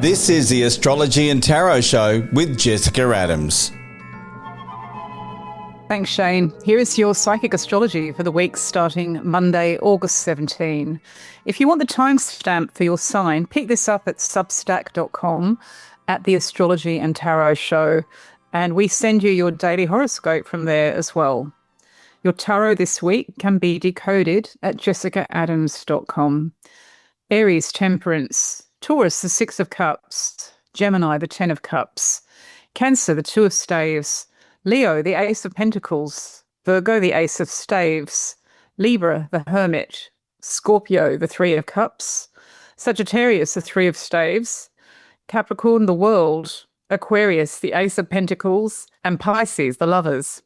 This is the Astrology and Tarot Show with Jessica Adams. Thanks, Shane. Here is your psychic astrology for the week starting Monday, August 17. If you want the timestamp for your sign, pick this up at substack.com at the Astrology and Tarot Show, and we send you your daily horoscope from there as well. Your tarot this week can be decoded at jessicaadams.com. Aries, Temperance. Taurus, the Six of Cups. Gemini, the Ten of Cups. Cancer, the Two of Staves. Leo, the Ace of Pentacles. Virgo, the Ace of Staves. Libra, the Hermit. Scorpio, the Three of Cups. Sagittarius, the Three of Staves. Capricorn, the World. Aquarius, the Ace of Pentacles. And Pisces, the Lovers.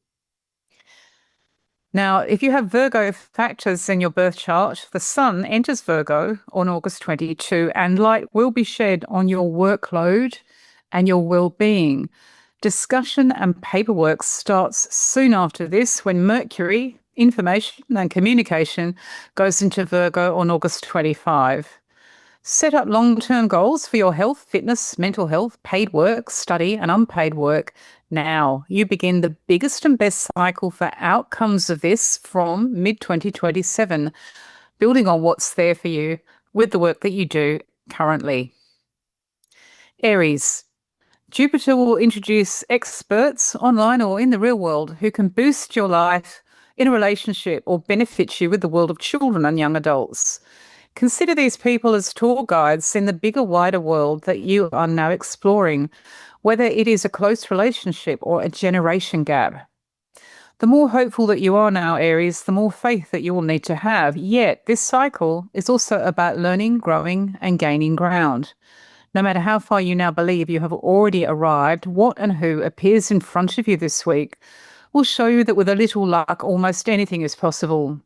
Now, if you have Virgo factors in your birth chart, the Sun enters Virgo on August 22, and light will be shed on your workload and your well-being. Discussion and paperwork starts soon after this when Mercury, information and communication, goes into Virgo on August 25. Set up long-term goals for your health, fitness, mental health, paid work, study and unpaid work now. You begin the biggest and best cycle for outcomes of this from mid-2027, building on what's there for you with the work that you do currently. Aries. Jupiter will introduce experts online or in the real world who can boost your life in a relationship or benefit you with the world of children and young adults. Consider these people as tour guides in the bigger, wider world that you are now exploring, whether it is a close relationship or a generation gap. The more hopeful that you are now, Aries, the more faith that you will need to have. Yet, this cycle is also about learning, growing, and gaining ground. No matter how far you now believe you have already arrived, what and who appears in front of you this week will show you that with a little luck, almost anything is possible.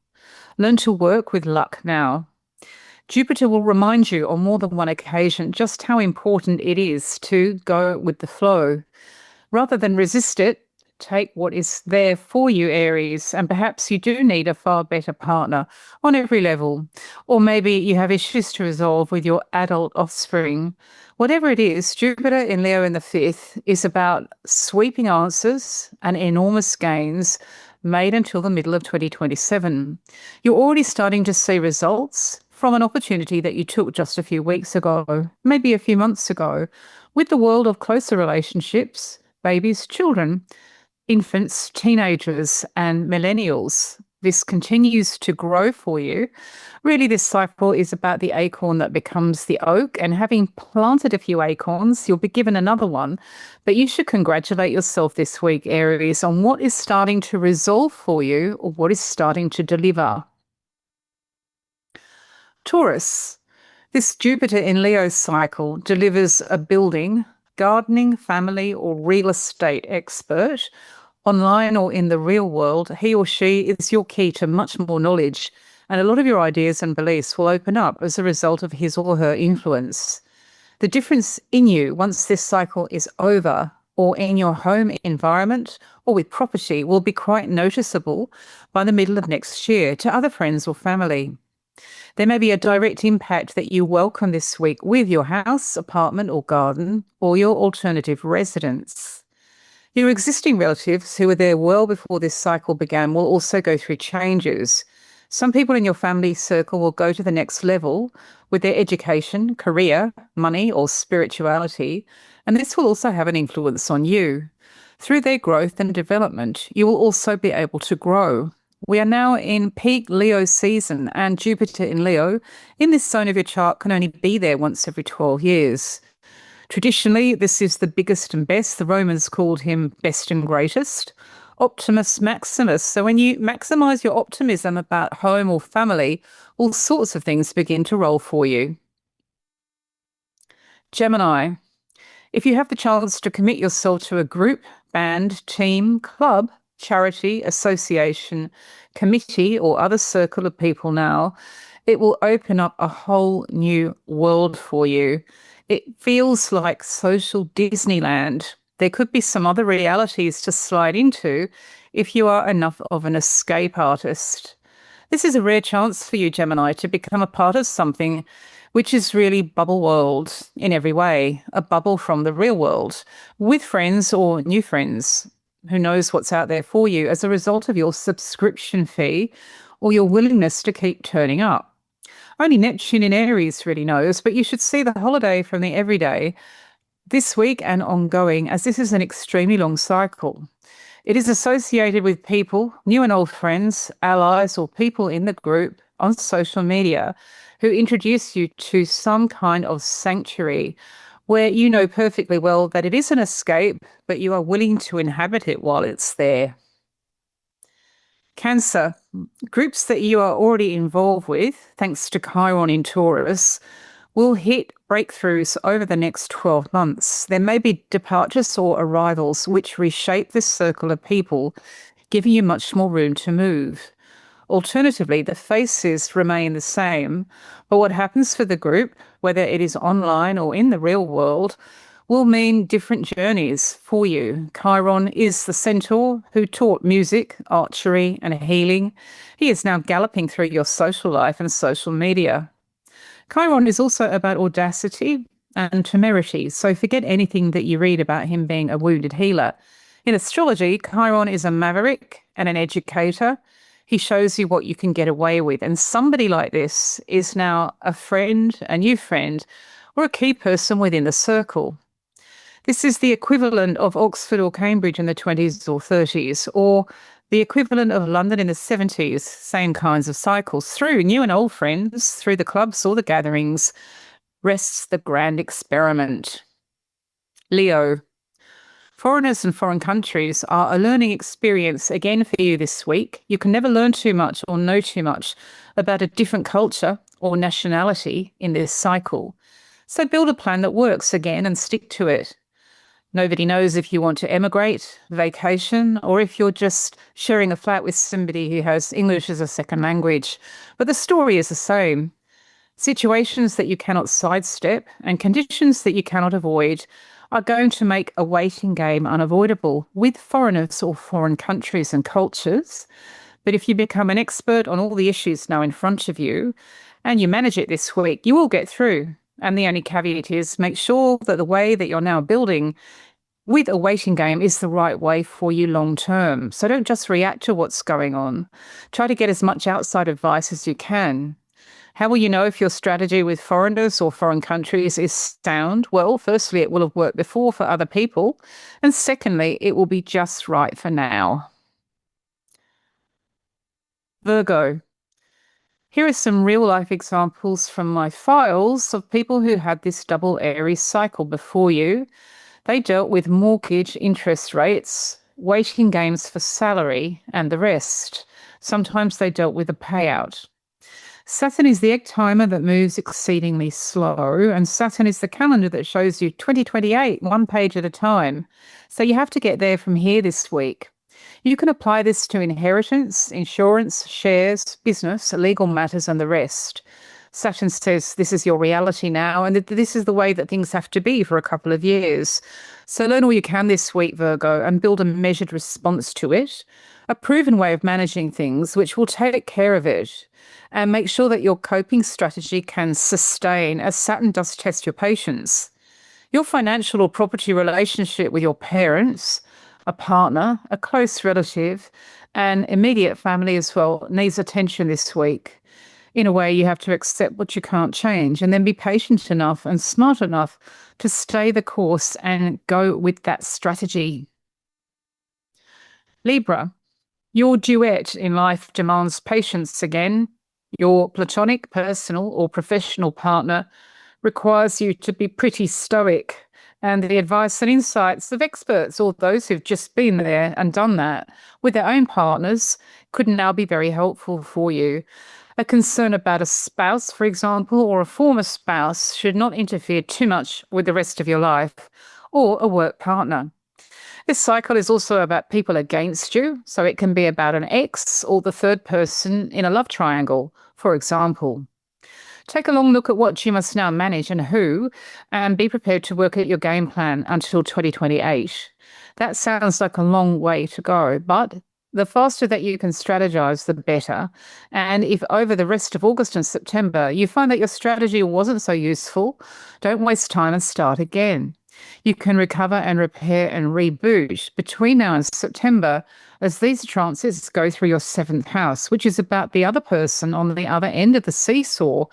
Learn to work with luck now. Jupiter will remind you on more than one occasion just how important it is to go with the flow. Rather than resist it, take what is there for you, Aries, and perhaps you do need a far better partner on every level. Or maybe you have issues to resolve with your adult offspring. Whatever it is, Jupiter in Leo in the 5th is about sweeping answers and enormous gains made until the middle of 2027. You're already starting to see results from an opportunity that you took just a few weeks ago, maybe a few months ago, with the world of closer relationships, babies, children, infants, teenagers, and millennials. This continues to grow for you. Really, this cycle is about the acorn that becomes the oak, and having planted a few acorns, you'll be given another one. But you should congratulate yourself this week, Aries, on what is starting to resolve for you or what is starting to deliver. Taurus. This Jupiter in Leo cycle delivers a building, gardening, family or real estate expert, online or in the real world. He or she is your key to much more knowledge, and a lot of your ideas and beliefs will open up as a result of his or her influence. The difference in you once this cycle is over, or in your home environment or with property, will be quite noticeable by the middle of next year to other friends or family. There may be a direct impact that you welcome this week with your house, apartment or garden, or your alternative residence. Your existing relatives who were there well before this cycle began will also go through changes. Some people in your family circle will go to the next level with their education, career, money or spirituality, and this will also have an influence on you. Through their growth and development, you will also be able to grow. We are now in peak Leo season, and Jupiter in Leo in this zone of your chart can only be there once every 12 years. Traditionally, this is the biggest and best. The Romans called him best and greatest. Optimus Maximus. So when you maximize your optimism about home or family, all sorts of things begin to roll for you. Gemini. If you have the chance to commit yourself to a group, band, team, club, charity, association, committee, or other circle of people now, it will open up a whole new world for you. It feels like social Disneyland. There could be some other realities to slide into if you are enough of an escape artist. This is a rare chance for you, Gemini, to become a part of something which is really bubble world in every way, a bubble from the real world, with friends or new friends. Who knows what's out there for you as a result of your subscription fee or your willingness to keep turning up. Only Neptune in Aries really knows, but you should see the holiday from the everyday this week and ongoing, as this is an extremely long cycle. It is associated with people, new and old friends, allies, or people in the group on social media who introduce you to some kind of sanctuary where you know perfectly well that it is an escape, but you are willing to inhabit it while it's there. Cancer, groups that you are already involved with, thanks to Chiron in Taurus, will hit breakthroughs over the next 12 months. There may be departures or arrivals which reshape this circle of people, giving you much more room to move. Alternatively, the faces remain the same, but what happens for the group, whether it is online or in the real world, will mean different journeys for you. Chiron is the centaur who taught music, archery, and healing. He is now galloping through your social life and social media. Chiron is also about audacity and temerity, so forget anything that you read about him being a wounded healer. In astrology, Chiron is a maverick and an educator. He shows you what you can get away with, and somebody like this is now a friend, a new friend, or a key person within the circle. This is the equivalent of Oxford or Cambridge in the 20s or 30s, or the equivalent of London in the 70s, same kinds of cycles. Through new and old friends, through the clubs or the gatherings, rests the grand experiment. Leo. Foreigners and foreign countries are a learning experience again for you this week. You can never learn too much or know too much about a different culture or nationality in this cycle. So build a plan that works again and stick to it. Nobody knows if you want to emigrate, vacation, or if you're just sharing a flat with somebody who has English as a second language. But the story is the same. Situations that you cannot sidestep and conditions that you cannot avoid are going to make a waiting game unavoidable with foreigners or foreign countries and cultures. But if you become an expert on all the issues now in front of you and you manage it this week, you will get through. And the only caveat is make sure that the way that you're now building with a waiting game is the right way for you long term. So don't just react to what's going on. Try to get as much outside advice as you can. How will you know if your strategy with foreigners or foreign countries is sound? Well, firstly, it will have worked before for other people. And secondly, it will be just right for now. Virgo. Here are some real-life examples from my files of people who had this double Aries cycle before you. They dealt with mortgage interest rates, waiting games for salary, and the rest. Sometimes they dealt with a payout. Saturn is the egg timer that moves exceedingly slow, and Saturn is the calendar that shows you 2028, one page at a time. So you have to get there from here this week. You can apply this to inheritance, insurance, shares, business, legal matters, and the rest. Saturn says this is your reality now, and that this is the way that things have to be for a couple of years. So learn all you can this week, Virgo, and build a measured response to it, a proven way of managing things which will take care of it, and make sure that your coping strategy can sustain, as Saturn does test your patience. Your financial or property relationship with your parents, a partner, a close relative, and immediate family as well needs attention this week. In a way, you have to accept what you can't change and then be patient enough and smart enough to stay the course and go with that strategy. Libra, your duet in life demands patience again. Your platonic, personal, or professional partner requires you to be pretty stoic, and the advice and insights of experts or those who've just been there and done that with their own partners could now be very helpful for you. A concern about a spouse, for example, or a former spouse should not interfere too much with the rest of your life, or a work partner. This cycle is also about people against you, so it can be about an ex or the third person in a love triangle, for example. Take a long look at what you must now manage and who, and be prepared to work at your game plan until 2028. That sounds like a long way to go, but The faster that you can strategize, the better. And if over the rest of August and September you find that your strategy wasn't so useful, don't waste time and start again. You can recover and repair and reboot between now and September as these transits go through your seventh house, which is about the other person on the other end of the seesaw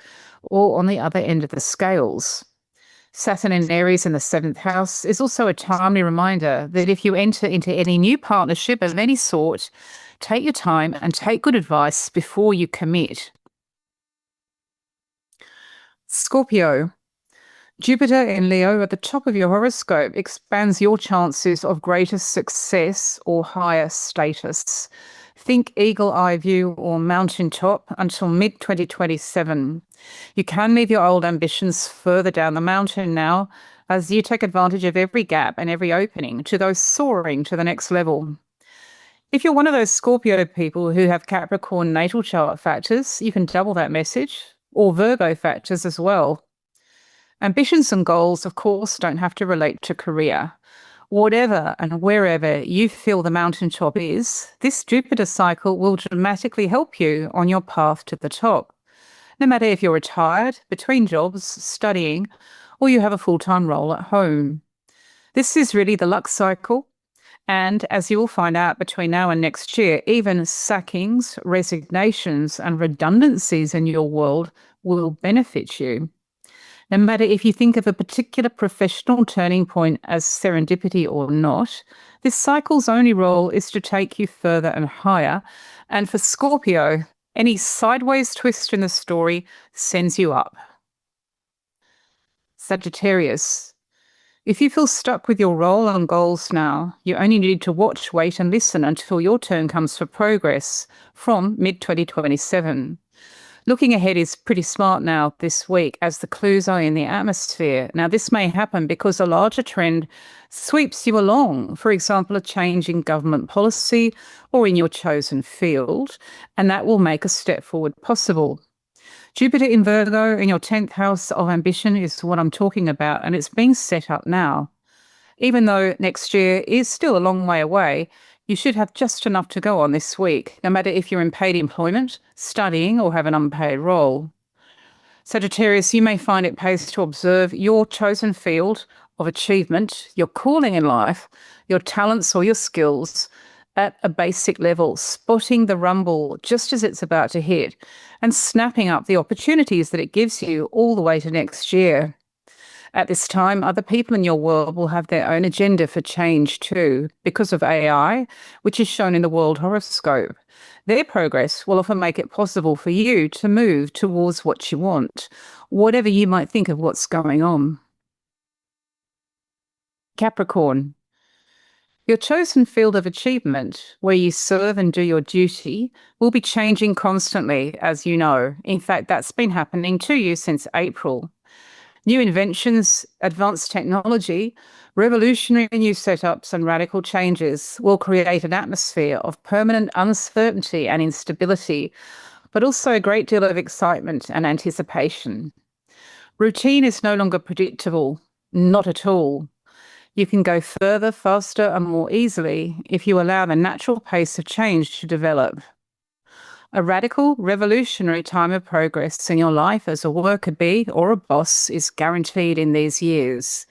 or on the other end of the scales. Saturn in Aries in the seventh house is also a timely reminder that if you enter into any new partnership of any sort, take your time and take good advice before you commit. Scorpio. Jupiter in Leo at the top of your horoscope expands your chances of greater success or higher status. Think eagle eye view or mountaintop until mid-2027. You can leave your old ambitions further down the mountain now as you take advantage of every gap and every opening to go soaring to the next level. If you're one of those Scorpio people who have Capricorn natal chart factors, you can double that message, or Virgo factors as well. Ambitions and goals, of course, don't have to relate to career. Whatever and wherever you feel the mountaintop is, this Jupiter cycle will dramatically help you on your path to the top. No matter if you're retired, between jobs, studying, or you have a full-time role at home. This is really the luck cycle. And as you will find out between now and next year, even sackings, resignations, and redundancies in your world will benefit you. No matter if you think of a particular professional turning point as serendipity or not, this cycle's only role is to take you further and higher. And for Scorpio, any sideways twist in the story sends you up. Sagittarius. If you feel stuck with your role and goals now, you only need to watch, wait, and listen until your turn comes for progress from mid-2027. Looking ahead is pretty smart now this week as the clues are in the atmosphere. Now, this may happen because a larger trend sweeps you along, for example, a change in government policy or in your chosen field, and that will make a step forward possible. Jupiter in Virgo in your 10th house of ambition is what I'm talking about, and it's being set up now. Even though next year is still a long way away, you should have just enough to go on this week, no matter if you're in paid employment, studying, or have an unpaid role. Sagittarius, you may find it pays to observe your chosen field of achievement, your calling in life, your talents or your skills at a basic level, spotting the rumble just as it's about to hit and snapping up the opportunities that it gives you all the way to next year. At this time, other people in your world will have their own agenda for change too, because of AI, which is shown in the world horoscope. Their progress will often make it possible for you to move towards what you want, whatever you might think of what's going on. Capricorn. Your chosen field of achievement, where you serve and do your duty, will be changing constantly, as you know. In fact, that's been happening to you since April. New inventions, advanced technology, revolutionary new setups and radical changes will create an atmosphere of permanent uncertainty and instability, but also a great deal of excitement and anticipation. Routine is no longer predictable, not at all. You can go further, faster and more easily if you allow the natural pace of change to develop. A radical, revolutionary time of progress in your life as a worker bee or a boss is guaranteed in these years.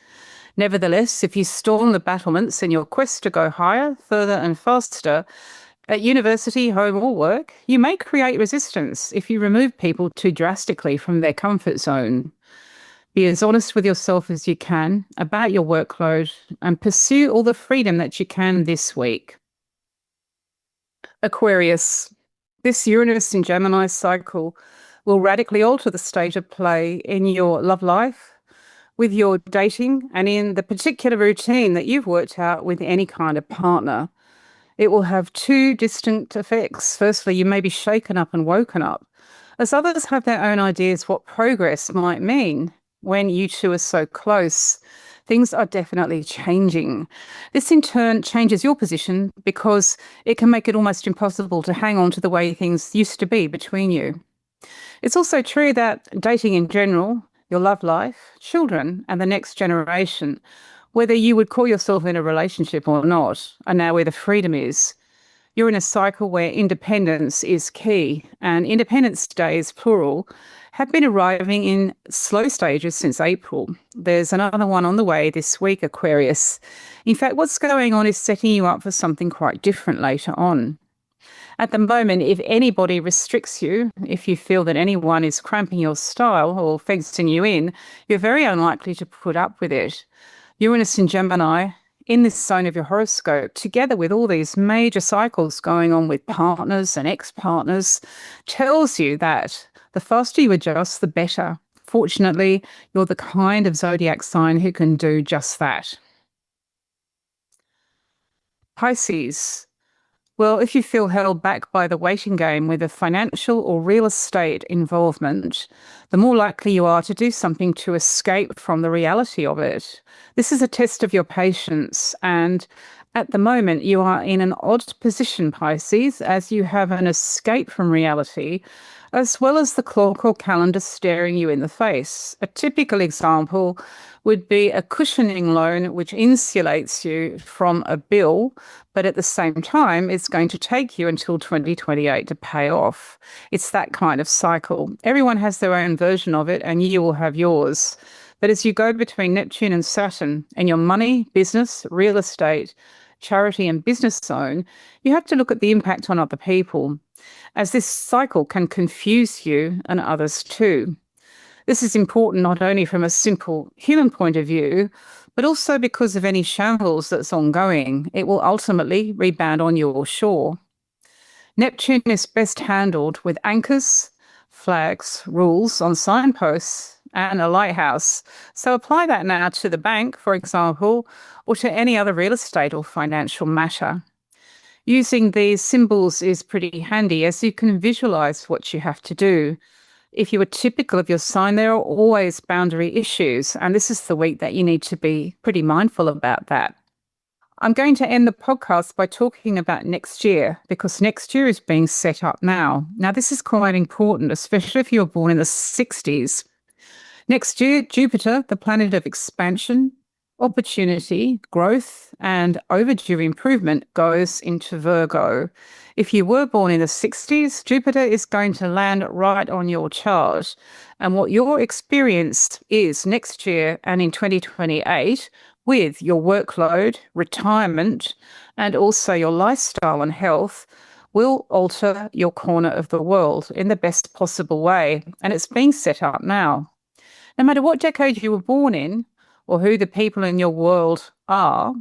Nevertheless, if you storm the battlements in your quest to go higher, further and faster, at university, home or work, you may create resistance if you remove people too drastically from their comfort zone. Be as honest with yourself as you can about your workload and pursue all the freedom that you can this week. Aquarius. This Uranus in Gemini cycle will radically alter the state of play in your love life, with your dating, and in the particular routine that you've worked out with any kind of partner. It will have two distinct effects. Firstly, you may be shaken up and woken up, as others have their own ideas what progress might mean when you two are so close. Things are definitely changing. This in turn changes your position because it can make it almost impossible to hang on to the way things used to be between you. It's also true that dating in general, your love life, children, and the next generation, whether you would call yourself in a relationship or not, are now where the freedom is. You're in a cycle where independence is key, and Independence Days, plural, have been arriving in slow stages since April. There's another one on the way this week, Aquarius. In fact, what's going on is setting you up for something quite different later on. At the moment, if anybody restricts you, if you feel that anyone is cramping your style or fencing you in, you're very unlikely to put up with it. Uranus in Gemini, in this zone of your horoscope, together with all these major cycles going on with partners and ex-partners, tells you that the faster you adjust, the better. Fortunately, you're the kind of zodiac sign who can do just that. Pisces. Well, if you feel held back by the waiting game with a financial or real estate involvement, the more likely you are to do something to escape from the reality of it. This is a test of your patience, and at the moment you are in an odd position, Pisces, as you have an escape from reality, as well as the clock or calendar staring you in the face. A typical example would be a cushioning loan which insulates you from a bill, but at the same time, it's going to take you until 2028 to pay off. It's that kind of cycle. Everyone has their own version of it, and you will have yours. But as you go between Neptune and Saturn and your money, business, real estate, charity and business zone, you have to look at the impact on other people, as this cycle can confuse you and others too. This is important not only from a simple human point of view, but also because of any shambles that's ongoing. It will ultimately rebound on your shore. Neptune is best handled with anchors, flags, rules on signposts, and a lighthouse. So apply that now to the bank, for example, or to any other real estate or financial matter. Using these symbols is pretty handy as you can visualize what you have to do. If you are typical of your sign, there are always boundary issues, and this is the week that you need to be pretty mindful about that. I'm going to end the podcast by talking about next year, because next year is being set up now. Now, this is quite important, especially if you're born in the 60s. Next year, Jupiter, the planet of expansion, opportunity, growth, and overdue improvement, goes into Virgo. If you were born in the 60s, Jupiter is going to land right on your chart. And what your experience is next year and in 2028 with your workload, retirement, and also your lifestyle and health will alter your corner of the world in the best possible way. And it's being set up now. No matter what decade you were born in, or who the people in your world are,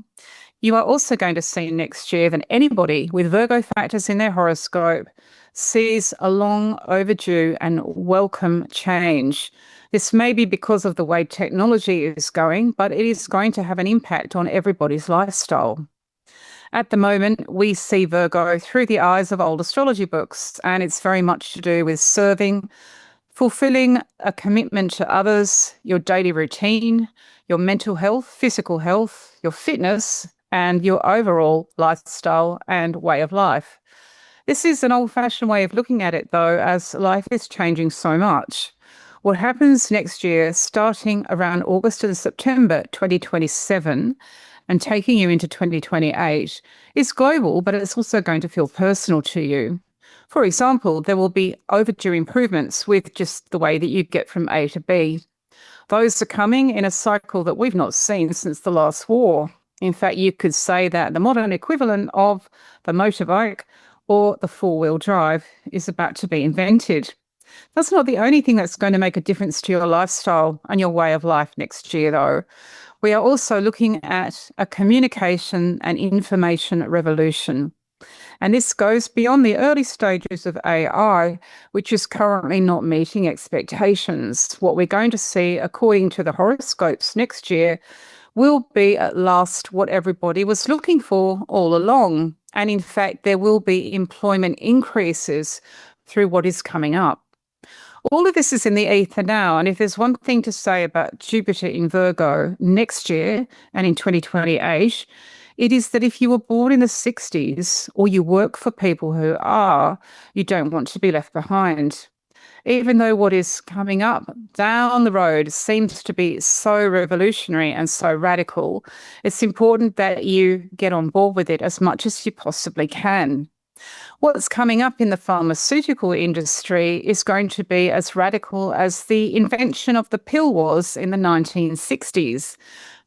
you are also going to see next year that anybody with Virgo factors in their horoscope sees a long overdue and welcome change. This may be because of the way technology is going, but it is going to have an impact on everybody's lifestyle. At the moment, we see Virgo through the eyes of old astrology books, and it's very much to do with serving, fulfilling a commitment to others, your daily routine, your mental health, physical health, your fitness, and your overall lifestyle and way of life. This is an old-fashioned way of looking at it, though, as life is changing so much. What happens next year, starting around August and September 2027 and taking you into 2028, is global, but it's also going to feel personal to you. For example, there will be overdue improvements with just the way that you get from A to B. Those are coming in a cycle that we've not seen since the last war. In fact, you could say that the modern equivalent of the motorbike or the four-wheel drive is about to be invented. That's not the only thing that's going to make a difference to your lifestyle and your way of life next year, though. We are also looking at a communication and information revolution. And this goes beyond the early stages of AI, which is currently not meeting expectations. What we're going to see, according to the horoscopes next year, will be at last what everybody was looking for all along. And in fact, there will be employment increases through what is coming up. All of this is in the ether now. And if there's one thing to say about Jupiter in Virgo next year and in 2028, it is that if you were born in the 60s or you work for people who are, you don't want to be left behind. Even though what is coming up down the road seems to be so revolutionary and so radical, it's important that you get on board with it as much as you possibly can. What's coming up in the pharmaceutical industry is going to be as radical as the invention of the pill was in the 1960s.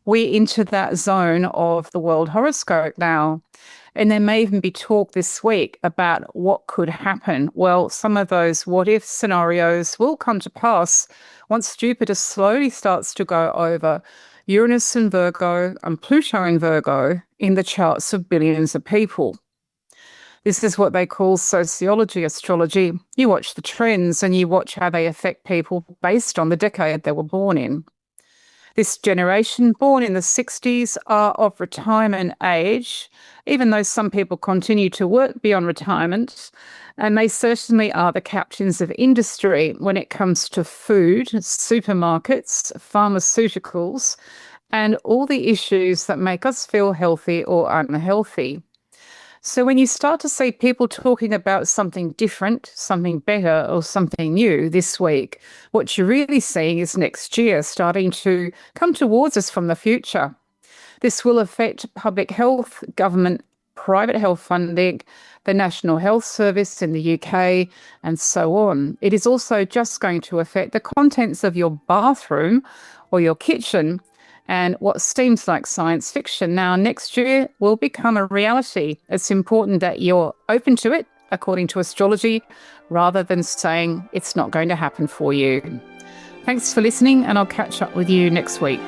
We're into that zone of the world horoscope now. And there may even be talk this week about what could happen. Well, some of those what-if scenarios will come to pass once Jupiter slowly starts to go over Uranus in Virgo and Pluto in Virgo in the charts of billions of people. This is what they call sociology, astrology. You watch the trends and you watch how they affect people based on the decade they were born in. This generation, born in the 60s, are of retirement age, even though some people continue to work beyond retirement, and they certainly are the captains of industry when it comes to food, supermarkets, pharmaceuticals, and all the issues that make us feel healthy or unhealthy. So when you start to see people talking about something different, something better, or something new this week, what you're really seeing is next year starting to come towards us from the future. This will affect public health, government, private health funding, the National Health Service in the UK, and so on. It is also just going to affect the contents of your bathroom or your kitchen, and what seems like science fiction now next year will become a reality. It's important that you're open to it, according to astrology, rather than saying it's not going to happen for you. Thanks for listening, and I'll catch up with you next week.